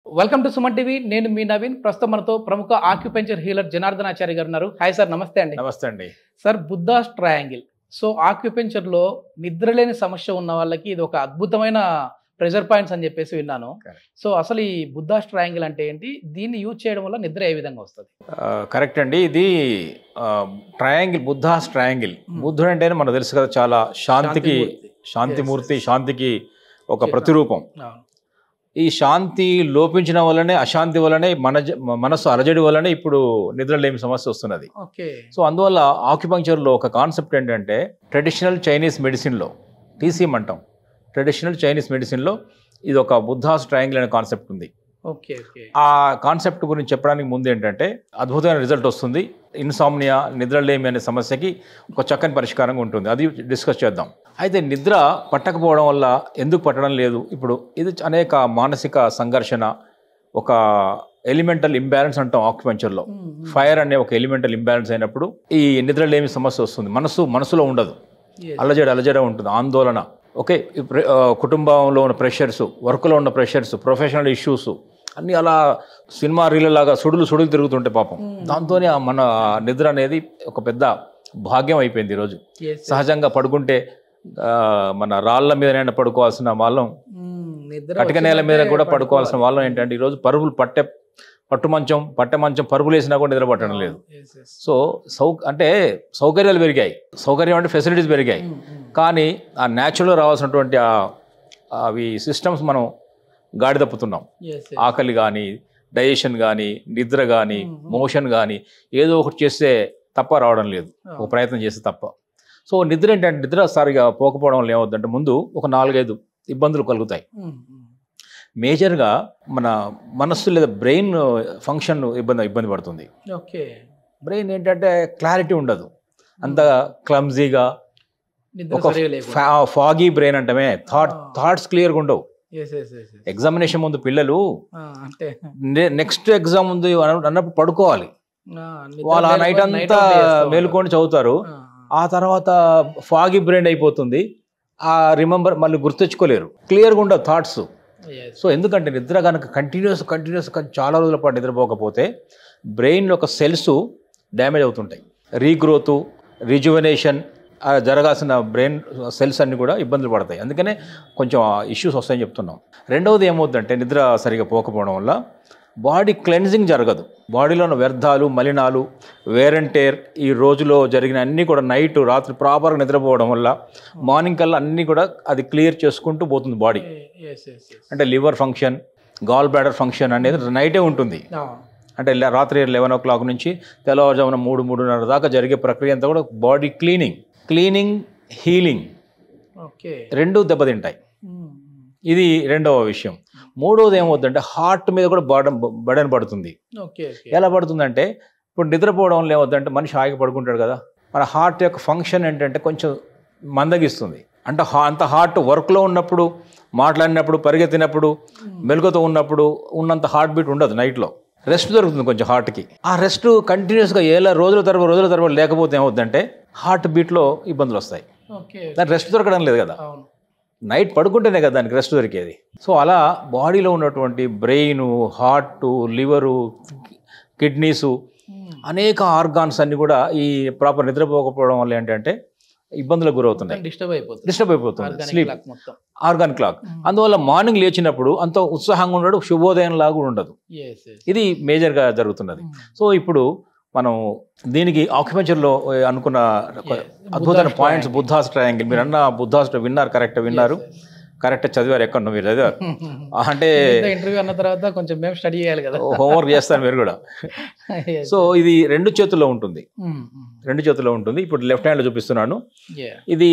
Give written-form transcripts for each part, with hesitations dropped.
Welcome to Suman TV. నేను మీ నవీన్. ప్రస్తుతం మనతో ప్రముఖ ఆక్యుపెంచర్ హీలర్ జనార్దనాచారి గారు ఉన్నారు. హాయ్ సార్, నమస్తే అండి. నమస్తే అండి సార్, బుద్ధాస్ ట్రయాంగిల్. సో ఆక్యుపెంచర్లో నిద్రలేని సమస్య ఉన్న వాళ్ళకి ఇది ఒక అద్భుతమైన ప్రెజర్ పాయింట్స్ అని చెప్పేసి విన్నాను. సో అసలు ఈ బుద్ధాస్ ట్రయాంగిల్ అంటే ఏంటి, దీన్ని యూజ్ చేయడం వల్ల నిద్ర ఏ విధంగా వస్తుంది? కరెక్ట్ అండి. ఇది ట్రయాంగిల్, బుద్ధాస్ ట్రయాంగిల్. బుద్ధుడు అంటేనే మనకు తెలుసు కదా, చాలా శాంతిమూర్తి, శాంతికి ఒక ప్రతిరూపం. ఈ శాంతి లోపించిన వల్లనే, అశాంతి వల్లనే మనసు అలజడి వల్లనే ఇప్పుడు నిద్రలేమి సమస్య వస్తున్నది. సో అందువల్ల ఆక్యుపంక్చర్లో ఒక కాన్సెప్ట్ ఏంటంటే, ట్రెడిషనల్ చైనీస్ మెడిసిన్లో, టీసీఎం అంటాం, ట్రెడిషనల్ చైనీస్ మెడిసిన్లో ఇది ఒక బుద్ధాస్ ట్రయాంగిల్ అనే కాన్సెప్ట్ ఉంది. ఆ కాన్సెప్ట్ గురించి చెప్పడానికి ముందు ఏంటంటే, అద్భుతమైన రిజల్ట్ వస్తుంది. ఇన్సామ్నియా, నిద్రలేమి అనే సమస్యకి ఒక చక్కని పరిష్కారంగా ఉంటుంది. అది డిస్కస్ చేద్దాం. అయితే నిద్ర పట్టకపోవడం వల్ల ఎందుకు పట్టడం లేదు, ఇప్పుడు ఇది అనేక మానసిక సంఘర్షణ, ఒక ఎలిమెంటల్ ఇంబ్యాలెన్స్ అంటాం ఆక్యుపంక్చర్లో. ఫైర్ అనే ఒక ఎలిమెంటల్ ఇంబ్యాలెన్స్ అయినప్పుడు ఈ నిద్రలేమి సమస్య వస్తుంది. మనసులో ఉండదు, అలజడి ఉంటుంది, ఆందోళన. ఓకే, కుటుంబంలో ఉన్న ప్రెషర్స్, వర్క్లో ఉన్న ప్రెషర్స్, ప్రొఫెషనల్ ఇష్యూస్ అన్నీ అలా సినిమా రీళ్ళలాగా సుడులు తిరుగుతుంటాయి పాపం. దాంతోనే మన నిద్ర అనేది ఒక పెద్ద భాగ్యం అయిపోయింది ఈరోజు. సహజంగా పడుకుంటే మన రాళ్ల మీదనైనా పడుకోవాల్సిన వాళ్ళం, కటిక నేల మీద కూడా పడుకోవాల్సిన వాళ్ళం ఏంటంటే, ఈరోజు పట్టే మంచం పరుగులు వేసినా కూడా నిద్ర పట్టడం లేదు. సో అంటే సౌకర్యాలు పెరిగాయి, సౌకర్యం అంటే ఫెసిలిటీస్ పెరిగాయి, కానీ ఆ న్యాచురల్గా రావాల్సినటువంటి అవి సిస్టమ్స్ మనం గాడి తప్పుతున్నాం. ఆకలి కానీ, డైజెషన్ కానీ, నిద్ర కానీ, మోషన్ కానీ ఏదో ఒకటి చేస్తే తప్ప రావడం లేదు, ఒక ప్రయత్నం చేస్తే తప్ప. సో నిద్ర ఏంటంటే, నిద్ర సరిగా పోకపోవడం వల్ల ఏమవుతుందంటే, ముందు ఒక 4-5 ఇబ్బందులు కలుగుతాయి. మేజర్గా మన మనస్సు లేదా బ్రెయిన్ ఫంక్షన్ ఇబ్బంది పడుతుంది. బ్రెయిన్ ఏంటంటే క్లారిటీ ఉండదు, అంత క్లమ్జీగా, ఒక ఫాగీ బ్రెయిన్ అంటమే, థాట్స్ క్లియర్గా ఉండవు. ఎగ్జామినేషన్ ముందు పిల్లలు నెక్స్ట్ ఎగ్జామ్ ఉంది అన్నప్పుడు పడుకోవాలి, వాళ్ళు ఆ నైట్ అంతా మేలుకొని చదువుతారు. ఆ తర్వాత ఫాగీ బ్రెయిన్ అయిపోతుంది, ఆ రిమెంబర్ మళ్ళీ గుర్తెచ్చుకోలేరు, క్లియర్గా ఉండవు థాట్స్. సో ఎందుకంటే నిద్ర కనుక కంటిన్యూస్ చాలా రోజుల పాటు నిద్రపోకపోతే బ్రెయిన్ యొక్క సెల్స్ డ్యామేజ్ అవుతుంటాయి. రీగ్రోత్, రిజువనేషన్ జరగాల్సిన బ్రెయిన్ సెల్స్ అన్నీ కూడా ఇబ్బందులు పడతాయి. అందుకనే కొంచెం ఇష్యూస్ వస్తాయని చెప్తున్నాం. రెండవది ఏమవుతుందంటే, నిద్ర సరిగా పోకపోవడం వల్ల బాడీ క్లెన్జింగ్ జరగదు. బాడీలో ఉన్న వ్యర్థాలు, మలినాలు, వేర్ అండ్ టేర్, ఈ రోజులో జరిగిన అన్నీ కూడా రాత్రి ప్రాపర్గా నిద్రపోవడం వల్ల మార్నింగ్ కల్లా అన్నీ కూడా అది క్లియర్ చేసుకుంటూ పోతుంది బాడీ. అంటే liver function, gall bladder function అనేది నైటే ఉంటుంది. అంటే రాత్రి 11 o'clock నుంచి తెల్లవారుజామున 3-3:30 దాకా జరిగే ప్రక్రియ అంతా కూడా బాడీ క్లీనింగ్, హీలింగ్ రెండు దెబ్బతింటాయి. ఇది రెండవ విషయం. మూడవది ఏమవుతుందంటే, హార్ట్ మీద కూడా బర్డెన్ పడుతుంది. ఎలా పడుతుందంటే, ఇప్పుడు నిద్రపోవడం వల్ల ఏమవుతుందంటే, మనిషి హాయిగా పడుకుంటాడు కదా, మన హార్ట్ యొక్క ఫంక్షన్ ఏంటంటే కొంచెం మందగిస్తుంది. అంటే అంత హార్ట్ వర్క్లో ఉన్నప్పుడు, మాట్లాడినప్పుడు, పరిగెత్తినప్పుడు, మెలుగుతో ఉన్నప్పుడు ఉన్నంత హార్ట్ బీట్ ఉండదు. నైట్లో రెస్ట్ దొరుకుతుంది కొంచెం హార్ట్కి. ఆ రెస్ట్ కంటిన్యూస్గా రోజుల తరబడి లేకపోతే ఏమవుతుందంటే, హార్ట్ బీట్లో ఇబ్బందులు వస్తాయి. దానికి రెస్ట్ దొరకడం లేదు కదా, నైట్ పడుకుంటేనే కదా దానికి రెస్ట్ దొరికేది. సో అలా బాడీలో ఉన్నటువంటి బ్రెయిన్, హార్ట్, లివరు, కిడ్నీసు, అనేక ఆర్గాన్స్ అన్ని కూడా ఈ ప్రాపర్ నిద్రపోకపోవడం వల్ల ఏంటంటే ఇబ్బందులకు గురవుతున్నాయి, డిస్టర్బ్ అయిపోతుంది స్లీప్, ఆర్గాన్ క్లాక్. అందువల్ల మార్నింగ్ లేచినప్పుడు అంత ఉత్సాహంగా ఉండడు, శుభోదయం లాగా ఉండదు. ఇది మేజర్గా జరుగుతున్నది. సో ఇప్పుడు మనం దీనికి ఆక్యుపెంచర్లో అనుకున్న అద్భుతమైన పాయింట్స్, బుద్ధాస్ ట్రయాంగిల్. మీరు అన్న బుద్ధాస్ విన్నారు, కరెక్ట్ చదివారు. ఎక్కడ మీరు చదివారు అంటే ఇంటర్వ్యూ అన్న తర్వాత కొంచెం మేము స్టడీ చేయాలి కదా, హోంవర్క్ చేస్తాను మీరు కూడా. సో ఇది రెండు చేతుల్లో ఉంటుంది. ఇప్పుడు లెఫ్ట్ హ్యాండ్లో చూపిస్తున్నాను. ఇది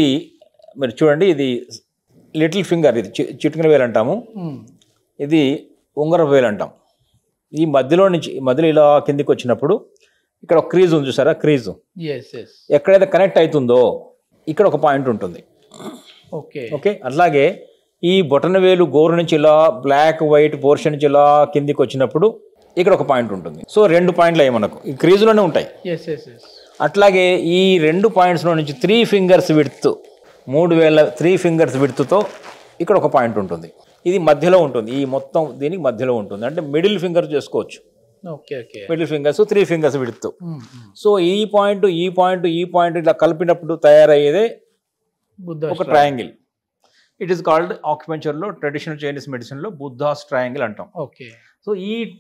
మీరు చూడండి, ఇది లిటిల్ ఫింగర్, ఇది చిటికెన వేలు అంటాము, ఇది ఉంగరపు వేలు అంటాం. ఈ మధ్యలో ఇలా కిందికి వచ్చినప్పుడు ఇక్కడ ఒక క్రీజ్ ఉంది, చూసారా? క్రీజు ఎక్కడైతే కనెక్ట్ అవుతుందో ఇక్కడ ఒక పాయింట్ ఉంటుంది. ఓకే, అట్లాగే ఈ బొటన వేలు గోరు నుంచి ఇలా బ్లాక్ వైట్ పోర్షన్ నుంచి ఇలా కిందికి వచ్చినప్పుడు ఇక్కడ ఒక పాయింట్ ఉంటుంది. సో 2 పాయింట్లు అయ్యి మనకు ఈ క్రీజులోనే ఉంటాయి. అట్లాగే ఈ 2 పాయింట్స్లో నుంచి 3 fingers విడ్త్, 3 వేల 3 fingers విడ్త్తో ఇక్కడ ఒక పాయింట్ ఉంటుంది. ఇది మధ్యలో ఉంటుంది, ఈ మొత్తం దీనికి మధ్యలో ఉంటుంది, అంటే మిడిల్ ఫింగర్ చేసుకోవచ్చు. Okay okay. Middle fingers 3 fingers విడుతూ. సో ఈ పాయింట్ ఈ పాయింట్ ఈ పాయింట్ ఇట్లా కలిపినప్పుడు తయారయ్యేదే ఒక ట్రయాంగిల్. ఇట్ ఈస్ కాల్డ్ ఆక్యుపెంచర్లో, ట్రెడిషనల్ చైనీస్ మెడిసిన్లో బుద్ధాస్ ట్రయాంగిల్ అంటాం. ఓకే. సో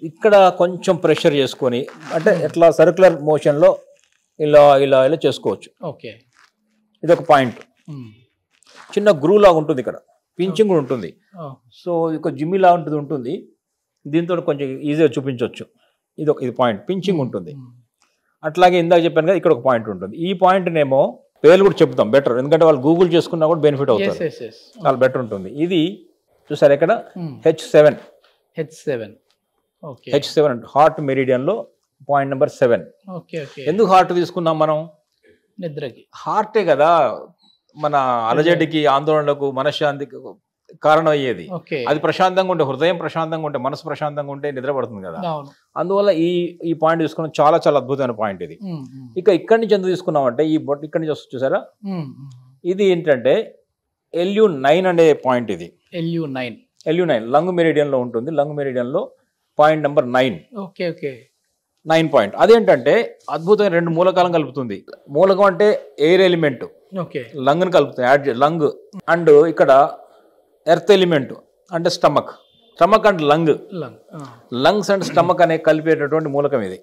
ఇక్కడ కొంచెం ప్రెషర్ చేసుకొని, అంటే ఎట్లా సర్క్యులర్ మోషన్లో ఇలా ఇలా ఇలా చేసుకోవచ్చు. ఓకే. ఇది ఒక పాయింట్. చిన్న గ్రూ లాగా ఉంటుంది, ఇక్కడ పించింగ్ కూడా ఉంటుంది. సో ఒక జిమ్మి లాగా ఉంటుంది. దీంతో కొంచెం ఈజీగా చూపించవచ్చు. ఇది పాయింట్, పించింగ్ ఉంటుంది. అట్లాగే ఇందాక చెప్పాను కదా, ఇక్కడ ఒక పాయింట్ ఉంటుంది. ఈ పాయింట్నేమో పేర్లు కూడా చెప్తాం బెటర్, ఎందుకంటే వాళ్ళు గూగుల్ చేసుకున్నా కూడా బెనిఫిట్ అవుతారు, చాలా బెటర్ ఉంటుంది. ఇది చూసారు ఇక్కడ H7. H7 heart మెరిడియన్లో point number 7. ఎందుకు హార్ట్ తీసుకున్నాం మనం? నిద్రకి. హార్టే కదా మన అలజడికి, ఆందోళనలకు, మనశ్శాంతికి కారణం అయ్యేది. అది ప్రశాంతంగా ఉంటే, హృదయం ప్రశాంతంగా ఉంటే, మనసు ప్రశాంతంగా ఉంటే నిద్ర పడుతుంది కదా. అందువల్ల ఈ పాయింట్ తీసుకున్నాం, చాలా చాలా అద్భుతమైన పాయింట్ ఇది. ఇక ఇక్కడి నుంచి ఎందుకు తీసుకున్నామంటే, ఈ బొట్టు ఇక్కడి నుంచి వస్తుంది చూసారా, ఇది ఏంటంటే LU9 అనే పాయింట్. ఇది LU9 లంగ్ మెరిడియన్ లో ఉంటుంది. లంగ్ మెరిడియన్ లో పాయింట్ నెంబర్ 9. 9 పాయింట్. అదేంటంటే అద్భుతమైన 2 మూలకాలను కలుపుతుంది. మూలకం అంటే ఎయిర్ ఎలిమెంట్, లంగ్ ని కలుపుతుంది, లంగ్. అండ్ ఇక్కడ ఎర్త్ ఎలిమెంట్ అంటే stomach and lungs and stomach అనే కలిపేటటువంటి మూలకం ఇది.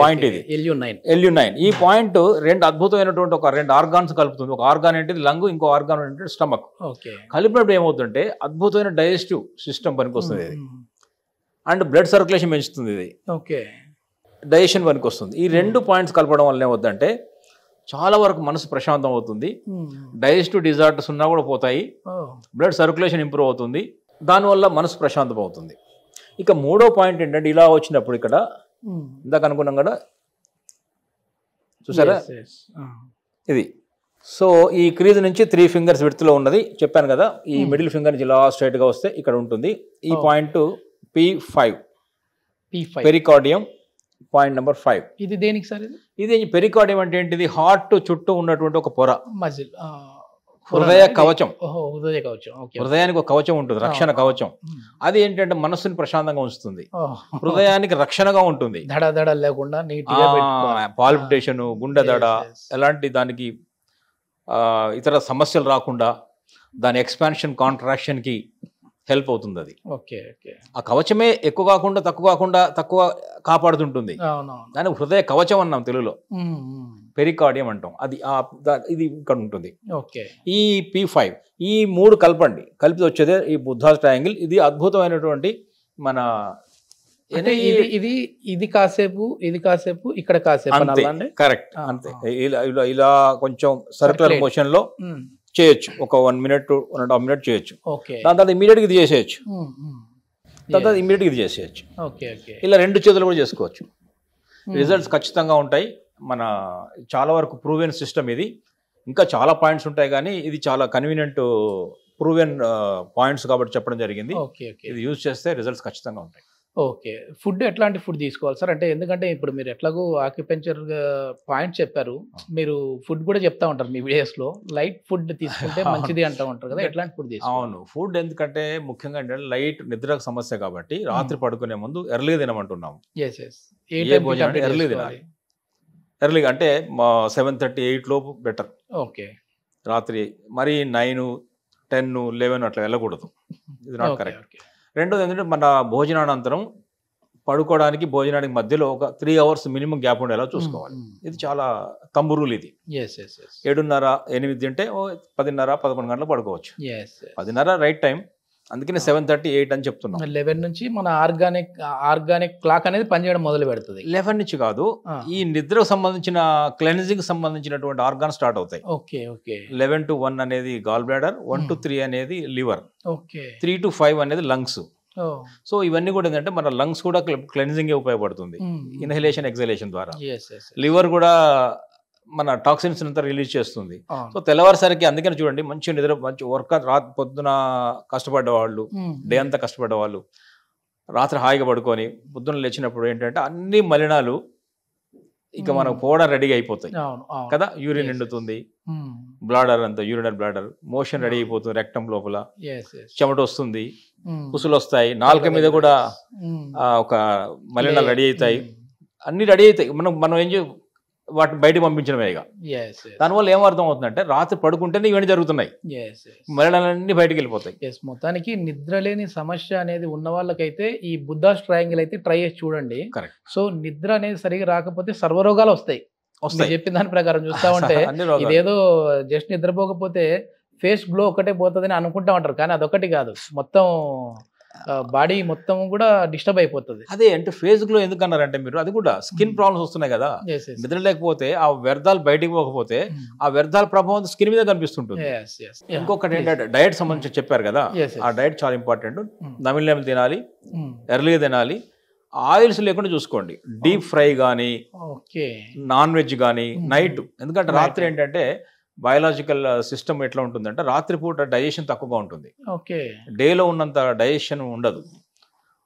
పాయింట్ ఇది LU9. ఈ పాయింట్ 2 అద్భుతమైనటువంటి ఒక 2 ఆర్గాన్స్ కలుపుతుంది. ఒక ఆర్గాన్ ఏంటిది లంగ్, ఇంకో ఆర్గాన్ ఏంటంటే స్టమక్. కలిపినప్పుడు ఏమవుతుందంటే అద్భుతమైన డైజెస్టివ్ సిస్టమ్ పనికి వస్తుంది ఇది. అండ్ బ్లడ్ సర్క్యులేషన్ పెంచుతుంది ఇది. డైజెషన్ పనికి వస్తుంది. ఈ 2 పాయింట్స్ కలపడం వల్ల ఏమవుతుందంటే చాలా వరకు మనసు ప్రశాంతం అవుతుంది. డైజెస్టివ్ డిజార్డర్స్ ఉన్నా కూడా పోతాయి. బ్లడ్ సర్క్యులేషన్ ఇంప్రూవ్ అవుతుంది. దానివల్ల మనసు ప్రశాంతం అవుతుంది. ఇక 3వ పాయింట్ ఏంటంటే ఇలా వచ్చినప్పుడు ఇక్కడ ఇందాక అనుకున్నాం కదా చూసారా ఇది. సో ఈ క్రీజ్ నుంచి 3 ఫింగర్స్ విడ్త్లో ఉన్నది చెప్పాను కదా. ఈ మిడిల్ ఫింగర్ నుంచి ఇలా స్ట్రైట్గా వస్తే ఇక్కడ ఉంటుంది. ఈ point P5 pericardium, point number 5. ఇది దేనికి సార్? ఇది పెరికార్డియం అంటే ఏంటిది? హార్ట్ చుట్టూ ఉన్నటువంటి ఒక పొర, మజిల్, హృదయ కవచం. హృదయానికి ఒక కవచం ఉంటుంది, రక్షణ కవచం. అది ఏంటంటే మనస్సుని ప్రశాంతంగా ఉంచుతుంది, హృదయానికి రక్షణగా ఉంటుంది, దడ లేకుండా పాల్పిటేషన్, గుండె దడ, ఎలాంటి దానికి ఇతర సమస్యలు రాకుండా దాని ఎక్స్పాన్షన్ కాంట్రాక్షన్ కి హెల్ప్ అవుతుంది అది. ఆ కవచమే ఎక్కువ కాకుండా తక్కువ కాపాడుతుంటుంది. దానికి హృదయ కవచం అన్నాం తెలుగులో, పెరికార్డియం అంటాం. అది ఇది ఇక్కడ ఉంటుంది. ఈ P5 ఈ 3 కలిపి వచ్చేదే ఈ బుద్ధాస్ ట్రయాంగిల్. ఇది అద్భుతమైనటువంటి మన ఇది కాసేపు ఇక్కడ కాసేపు. కరెక్ట్, అంతే. ఇలా కొంచెం సర్క్యులర్ మోషన్ లో చేయొచ్చు. ఒక 1 minute to 1.5 minutes చేయొచ్చు. దాని తర్వాత ఇమీడియట్ ఇది చేసేయచ్చు. ఇది చేసేయచ్చు. ఇలా 2 చేతులు కూడా చేసుకోవచ్చు. రిజల్ట్స్ ఖచ్చితంగా ఉంటాయి. మన చాలా వరకు ప్రూవెన్ సిస్టమ్ ఇది. ఇంకా చాలా పాయింట్స్ ఉంటాయి కానీ ఇది చాలా కన్వీనియంట్ ప్రూవెన్ పాయింట్స్ కాబట్టి చెప్పడం జరిగింది. ఇది యూజ్ చేస్తే రిజల్ట్స్ ఖచ్చితంగా ఉంటాయి. ఓకే. ఫుడ్ ఎట్లాంటి ఫుడ్ తీసుకోవాలి సార్? అంటే ఎందుకంటే ఇప్పుడు మీరు ఎట్లాగో ఆక్యుపెంచర్ పాయింట్ చెప్పారు, మీరు ఫుడ్ కూడా చెప్తా ఉంటారు మీ వీడియోస్ లో. లైట్ ఫుడ్ తీసుకుంటే మంచిది అంటూ ఉంటారు కదా, ఎట్లాంటి ఫుడ్ తీసుకోవాలి? అవును, ఫుడ్ ఎందుకంటే ముఖ్యంగా ఏంటంటే లైట్ నిద్రకు సమస్య కాబట్టి రాత్రి పడుకునే ముందు ఎర్లీగా తినమంటున్నాము. ఎర్లీ తినాలి. ఎర్లీగా అంటే 7:30, 8 లోపు బెటర్. రాత్రి మరి 9, 10, 11 అట్లా వెళ్ళకూడదు. ఇది నాట్ కరెక్ట్. రెండోది ఏంటంటే మన భోజనానంతరం పడుకోవడానికి భోజనానికి మధ్యలో ఒక 3 hours మినిమం గ్యాప్ ఉండేలా చూసుకోవాలి. ఇది చాలా తంబు రూల్ ఇది. 7:30, 8 తింటే 10:30, 11 గంటలు పడుకోవచ్చు. 10:30 రైట్ టైం. అందుకనే 7:30, 8 అని చెప్తున్నాం. 11 నుంచి మన ఆర్గానిక్ క్లాక్ అనేది పనిచేయడం మొదలు పెడుతుంది. 11 నుంచి కాదు, ఈ నిద్రకు సంబంధించిన క్లెన్జింగ్ సంబంధించినటువంటి ఆర్గాన్ స్టార్ట్ అవుతాయి. 11 to 1 అనేది గాల్ బ్లాడర్, 1 to 3 అనేది లివర్, 3 to 5 అనేది లంగ్స్. సో ఇవన్నీ కూడా ఏంటంటే మన లంగ్స్ కూడా క్లెన్జింగ్ ఉపయోగపడుతుంది ఇన్హలేషన్ ఎక్సలేషన్ ద్వారా. లివర్ కూడా మన టాక్సిన్స్ అంతా రిలీజ్ చేస్తుంది. సో తెల్లవారుసరికి అందుకని చూడండి, మంచి నిద్ర, మంచి వర్క్, రాత్రి పొద్దున కష్టపడ్డ వాళ్ళు, డే అంతా కష్టపడ్డ వాళ్ళు రాత్రి హాయిగా పడుకొని పొద్దున లేచినప్పుడు ఏంటంటే అన్ని మలినాలు ఇక మనకు పోవడం రెడీగా అయిపోతాయి కదా. యూరిన్ నిండుతుంది, బ్లాడర్ అంతా యూరినరీ బ్లాడర్ మోషన్ రెడీ అయిపోతుంది, రెక్టం లోపల ఎస్ ఎస్ చెమట వస్తుంది, పుసులు వస్తాయి, నాలుక మీద కూడా ఒక మలినాలు రెడీ అవుతాయి, అన్ని రెడీ అవుతాయి. మనం ఏం వాటిని బయటకు పంపించడమే. ఇక దానివల్ల ఏమర్థం అవుతుందంటే రాత్రి పడుకుంటేనే ఇవన్నీ జరుగుతున్నాయి, మలినాలన్నీ బయటకు వెళ్ళిపోతాయి. మొత్తానికి నిద్రలేని సమస్య అనేది ఉన్న వాళ్ళకైతే ఈ బుద్ధాస్ ట్రయాంగిల్ అయితే ట్రై చేసి చూడండి. కరెక్ట్. సో నిద్ర అనేది సరిగా రాకపోతే సర్వరోగాలు వస్తాయి. చెప్పిన దాని ప్రకారం చూస్తా ఉంటే ఇదేదో జస్ట్ నిద్రపోకపోతే ఫేస్ గ్లో ఒకటే పోతుందని అనుకుంటా ఉంటారు, కానీ అదొకటి కాదు, మొత్తం బాడీ మొత్తం కూడా డిస్టర్బ్ అయిపోతుంది. అదే అంటే ఫేస్ గ్లో ఎందుకు అన్నారంటే మీరు అది కూడా స్కిన్ ప్రాబ్లమ్స్ వస్తున్నాయి కదా, నిద్ర లేకపోతే ఆ వ్యర్థాలు బయటికి పోకపోతే ఆ వ్యర్థాల ప్రభావం స్కిన్ మీద కనిపిస్తుంటుంది. ఇంకొకటి ఏంటంటే డైట్ సంబంధించి చెప్పారు కదా, ఆ డైట్ చాలా ఇంపార్టెంట్. నమిలినవి తినాలి, ఎర్లీగా తినాలి, ఆయిల్స్ లేకుండా చూసుకోండి, డీప్ ఫ్రై కానీ నాన్ వెజ్ కానీ నైట్. ఎందుకంటే రాత్రి ఏంటంటే బయాలజికల్ సిస్టమ్ ఎట్లా ఉంటుందంటే రాత్రిపూట డైజెషన్ తక్కువగా ఉంటుంది, డేలో ఉన్నంత డైజెషన్ ఉండదు.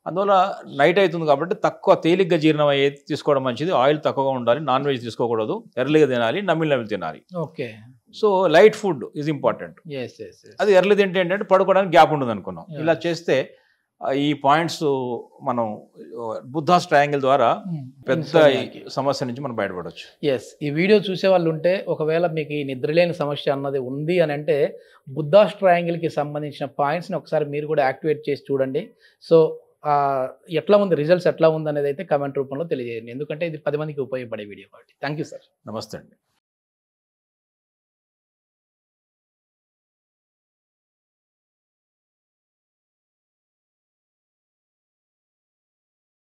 అందువల్ల నైట్ అవుతుంది కాబట్టి తక్కువ తేలిగ్గా జీర్ణం అయ్యేది తీసుకోవడం మంచిది. ఆయిల్ తక్కువగా ఉండాలి, నాన్ వెజ్ తీసుకోకూడదు, ఎర్లీగా తినాలి, నమిలినవి తినాలి. So light food is important. అది ఎర్లీ తింటే ఏంటంటే పడుకోవడానికి గ్యాప్ ఉండదు అనుకున్నాం. ఇలా చేస్తే ఈ పాయింట్స్ మనం బుద్ధాస్ ట్రయాంగిల్ ద్వారా పెద్ద సమస్య నుంచి మనం బయటపడవచ్చు. ఈ వీడియో చూసే వాళ్ళు ఉంటే ఒకవేళ మీకు ఈ నిద్రలేని సమస్య అన్నది ఉంది అని అంటే బుద్ధాస్ ట్రయాంగిల్కి సంబంధించిన పాయింట్స్ని ఒకసారి మీరు కూడా యాక్టివేట్ చేసి చూడండి. సో ఎట్లా ఉంది, రిజల్ట్స్ ఎట్లా ఉంది అనేది అయితే కమెంట్ రూపంలో తెలియజేయండి, ఎందుకంటే ఇది 10 మందికి ఉపయోగపడే వీడియో కాబట్టి. Thank you sir. నమస్తే అండి.